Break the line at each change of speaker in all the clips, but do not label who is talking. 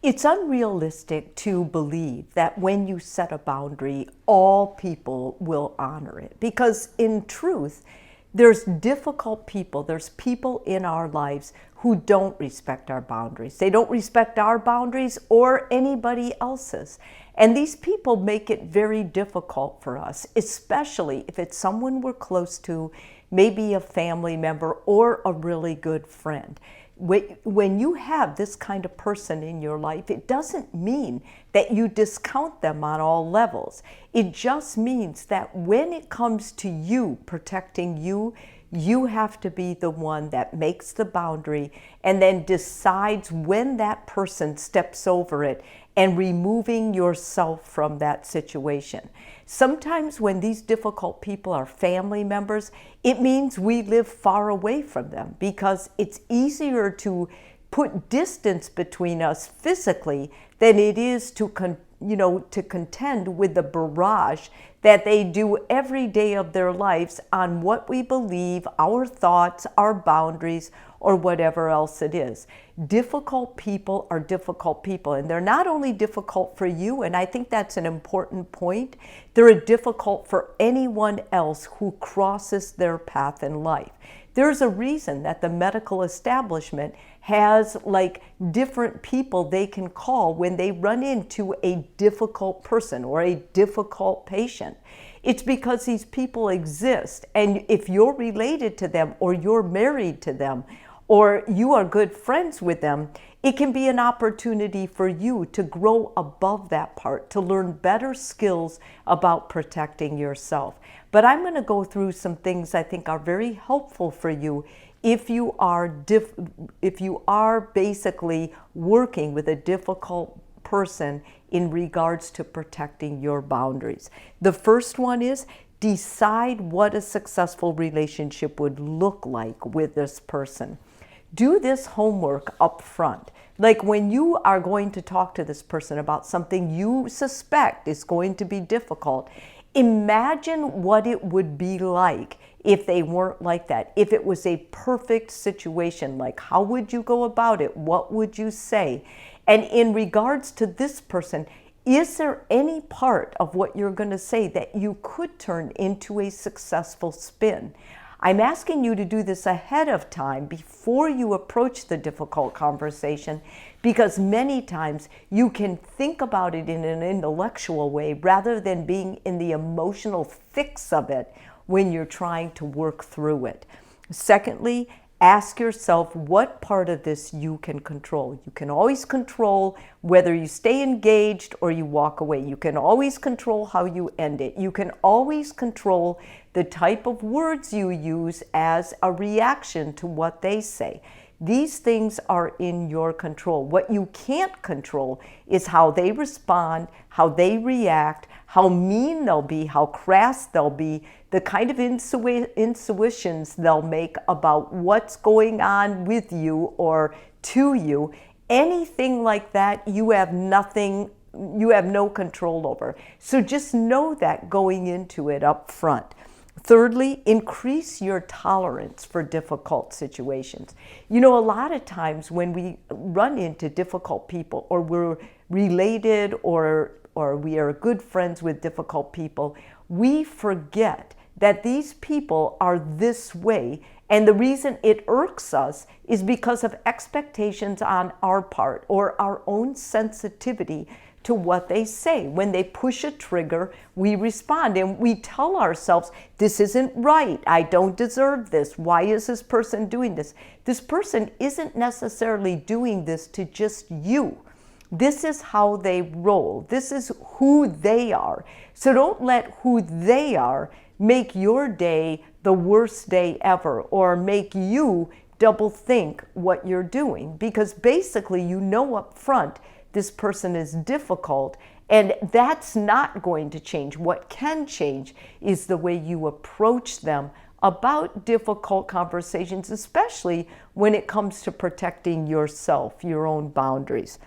It's unrealistic to believe that when you set a boundary, all people will honor it. Because in truth, there's difficult people, there's people in our lives who don't respect our boundaries. They don't respect our boundaries or anybody else's. And these people make it very difficult for us, especially if it's someone we're close to, maybe a family member or a really good friend. When you have this kind of person in your life, it doesn't mean that you discount them on all levels. It just means that when it comes to you protecting you, you have to be the one that makes the boundary and then decides when that person steps over it and removing yourself from that situation. Sometimes when these difficult people are family members, it means we live far away from them because it's easier to put distance between us physically than it is to contend with the barrage that they do every day of their lives on what we believe, our thoughts, our boundaries, or whatever else it is. Difficult people are difficult people, and they're not only difficult for you, and I think that's an important point, they're difficult for anyone else who crosses their path in life. There's a reason that the medical establishment has different people they can call when they run into a difficult person or a difficult patient. It's because these people exist, and if you're related to them or you're married to them or you are good friends with them, it can be an opportunity for you to grow above that part, to learn better skills about protecting yourself. But I'm going to go through some things I think are very helpful for you if you are basically working with a difficult person in regards to protecting your boundaries. The first one is decide what a successful relationship would look like with this person. Do this homework up front. Like when you are going to talk to this person about something you suspect is going to be difficult, imagine what it would be like if they weren't like that. If it was a perfect situation, like how would you go about it? What would you say? And in regards to this person, is there any part of what you're going to say that you could turn into a successful spin? I'm asking you to do this ahead of time before you approach the difficult conversation, because many times you can think about it in an intellectual way rather than being in the emotional fix of it when you're trying to work through it. Secondly, ask yourself what part of this you can control. You can always control whether you stay engaged or you walk away. You can always control how you end it. You can always control the type of words you use as a reaction to what they say. These things are in your control. What you can't control is how they respond, how they react, how mean they'll be, how crass they'll be, the kind of intuitions they'll make about what's going on with you or to you. Anything like that, you have no control over. So just know that going into it up front. Thirdly, increase your tolerance for difficult situations. A lot of times when we run into difficult people or we're related or we are good friends with difficult people, we forget that these people are this way. And the reason it irks us is because of expectations on our part or our own sensitivity to what they say. When they push a trigger, we respond and we tell ourselves, this isn't right, I don't deserve this, why is this person doing this? This person isn't necessarily doing this to just you. This is how they roll. This is who they are. So don't let who they are make your day the worst day ever or make you double think what you're doing, because basically you know up front this person is difficult, and that's not going to change. What can change is the way you approach them about difficult conversations, especially when it comes to protecting yourself, your own boundaries.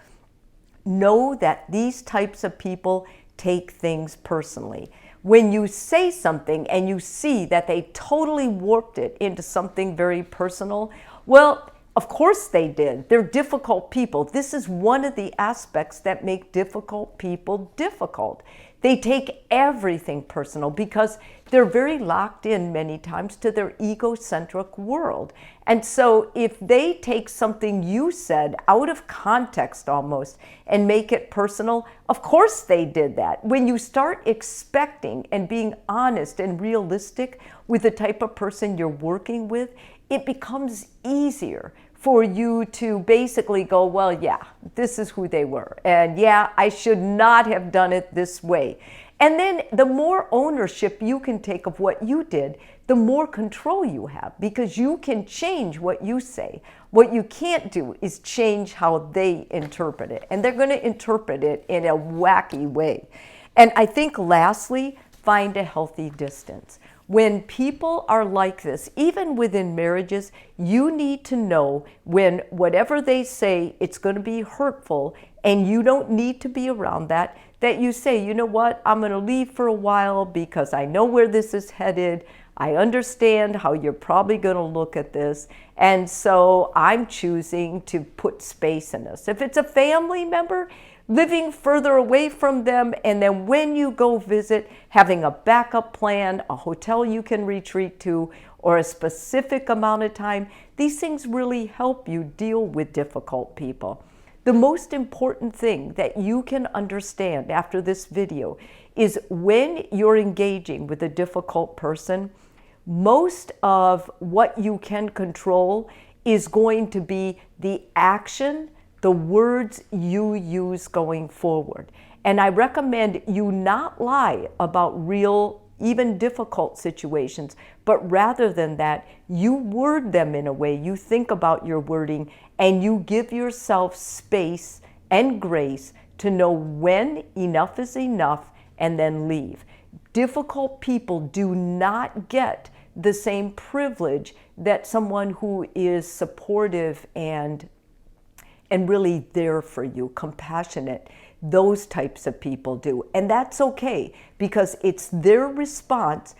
Know that these types of people take things personally. When you say something and you see that they totally warped it into something very personal, well, Of course they did. They're difficult people. This is one of the aspects that make difficult people difficult. They take everything personal because they're very locked in many times to their egocentric world. And so if they take something you said out of context almost and make it personal, of course they did that. When you start expecting and being honest and realistic with the type of person you're working with, it becomes easier for you to basically go, well, yeah, this is who they were. And yeah, I should not have done it this way. And then the more ownership you can take of what you did, the more control you have, because you can change what you say. What you can't do is change how they interpret it. And they're going to interpret it in a wacky way. And I think lastly, find a healthy distance. When people are like this, even within marriages, you need to know when whatever they say, it's going to be hurtful and you don't need to be around that, that you say, you know what, I'm going to leave for a while because I know where this is headed. I understand how you're probably going to look at this. And so I'm choosing to put space in this. If it's a family member, living further away from them, and then when you go visit, having a backup plan, a hotel you can retreat to, or a specific amount of time, these things really help you deal with difficult people. The most important thing that you can understand after this video is when you're engaging with a difficult person, most of what you can control is going to be the action, the words you use going forward. And I recommend you not lie about real, even difficult situations, but rather than that, you word them in a way, you think about your wording, and you give yourself space and grace to know when enough is enough and then leave. Difficult people do not get the same privilege that someone who is supportive and really there for you, compassionate, those types of people do. And that's okay, because it's their response